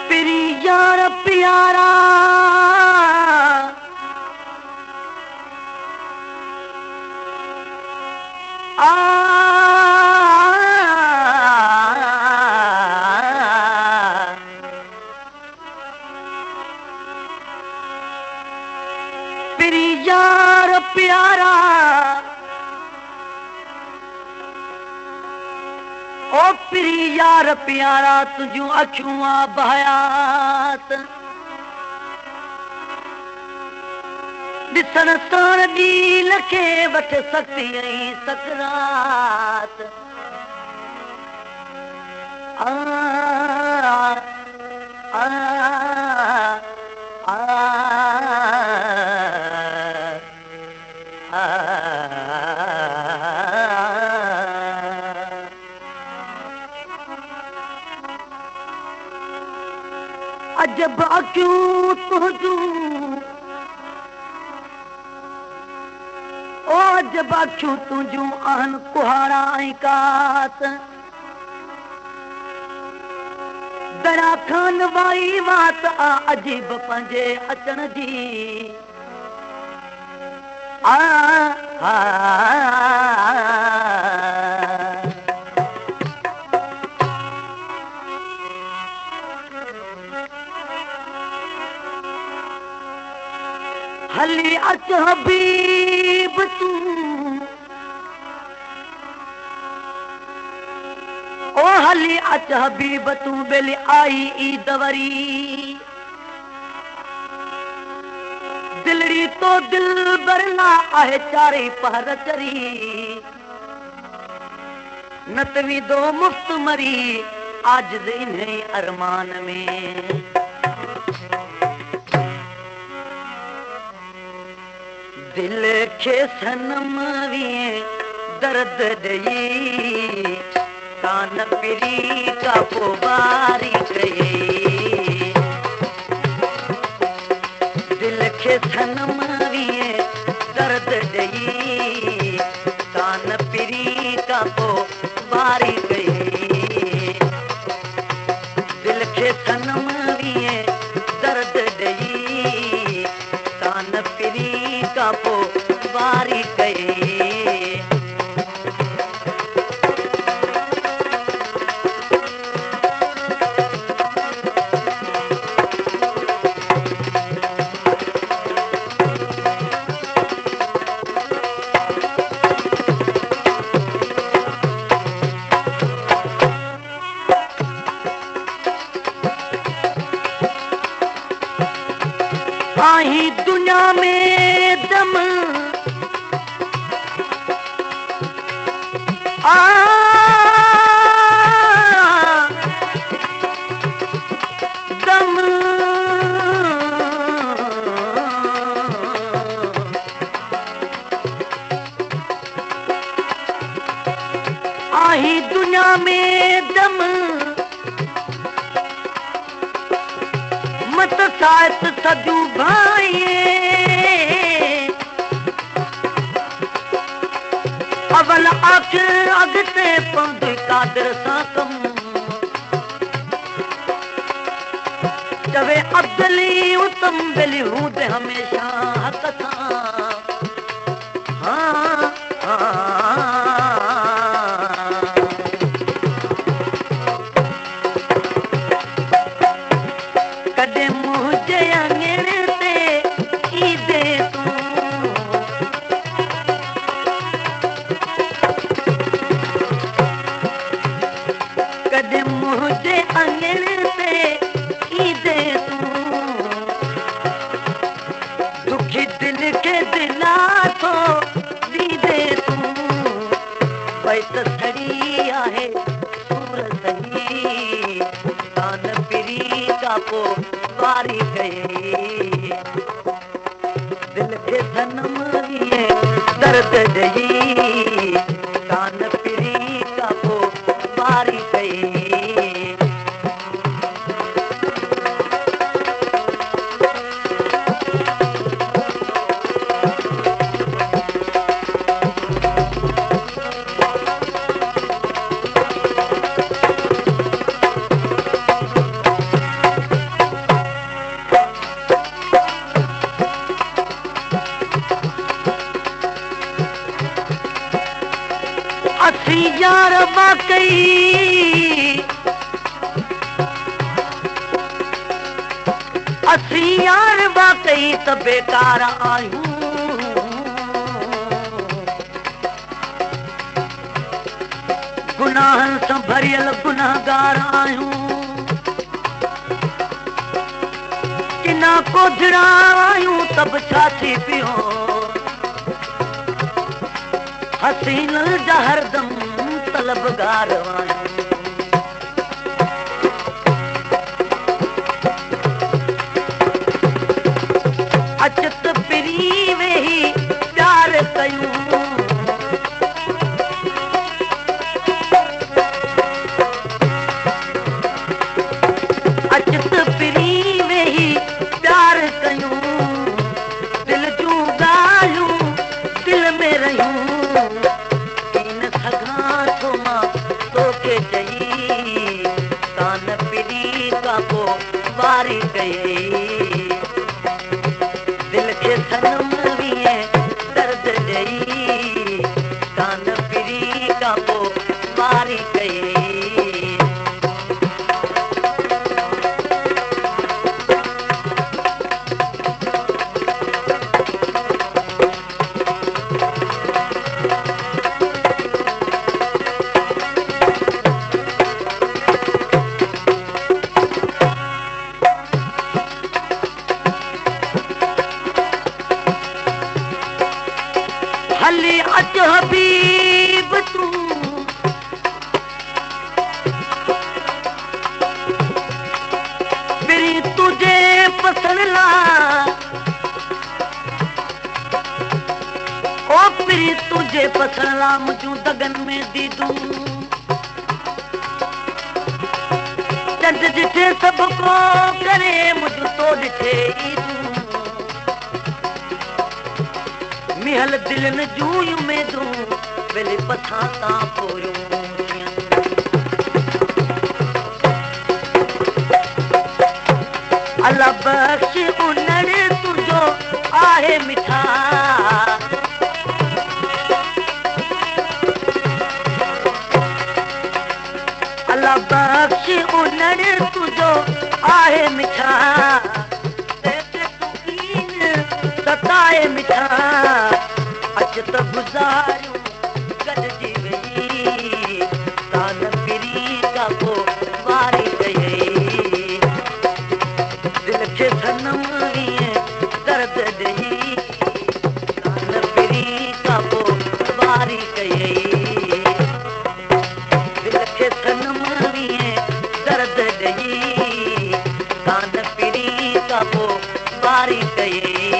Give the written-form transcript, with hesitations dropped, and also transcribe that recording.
पिरी यार प्यारा पिरी यार प्यारा ओ पिरी यार प्यारा तुझू अखियूं बहयात ॾिसण साण ॾील खे वठ सकती ऐं सकरात आ आ आ अजब अखियूं तुझूं ओ अजब अखियूं तुझूं आहिनि कुहाड़ा ऐं कात दरा खान वाई वात आ अजीब पंहिंजे अचण जी आ हली अच हबीब तूं ओ हली अच हबीब तूं बेली आई ईद वरी दिलड़ी तो दिल बरना आहे चारे पहर चरी नतवी दो मुफ्त मरी आज इन्हें अरमान में दिल खे सनम वीए दर्द ॾेई कान पिरी का पोबारी कई दिल खे सनम वीए दर्द ॾेई कान पिरी का पोबारी कई दिल खे सनम वीए दर्द ॾेई कान पिरी का पोबारी कई आही दुनिया में दम दम आही दुनिया में दम मत साथ सजू भाई अवल आखिर अगते पंद कादर सां कम चवे अब्दली उत्तम बेली हूं ते हमेशा हक सां हाँ कॾहिं मुंहिंजे आंगण ते ईंदे तूं कॾहिं मुंहिंजे आंगण ते ईंदे तूं दुखी दिल खे दिला थो ॾींदे तूं भई त सड़ी आहे सूर सही कान पिरी का पोबारी कई दिल खे सनम वीए दर्द ॾेई कान पिरी कई असी यार वाकई त बेकार आयूं गुनाहन सां भरियल गुनाहगार आयूं किना कोझड़ा आयूं तब छा थी पियो हसीन जा हरदम तलबगार आयूं अचत पिरी वेही प्यार कयूं अचत पिरी वेही प्यार कयूं दिल जूं ॻाल्हियूं दिल में रहियूं इन सघां थो मां तोखे चई कान पिरी का पोइ वारी कई दिल के सनम विए दर्द दई कान पिरी का पो वारी कई हली अच हबीब तू पिरी तुझे पसंद ला ओ पिरी तुझे पसंद ला मुझू दगन में दीदू चंद जिठे सबको करे मुझू तो डिठे ईदू मिहल दिलन जूं उमेदूं वेले पथां तां पोरियूं अल्लाह बख्श उनड़ तुंहिंजो आहे मिठा अल्लाह बख्श उनड़ तुंहिंजो आहे मिठा सताए मिठा अच त गुज़ारियूं गॾिजी वई कान पिरी का पोइ वारी कई दिल खे सनम विए दर्द ॾेई कान पिरी का पोइ वारी कई दिल खे सनम विए दर्द ॾेई कान पिरी का पोइ वारी कई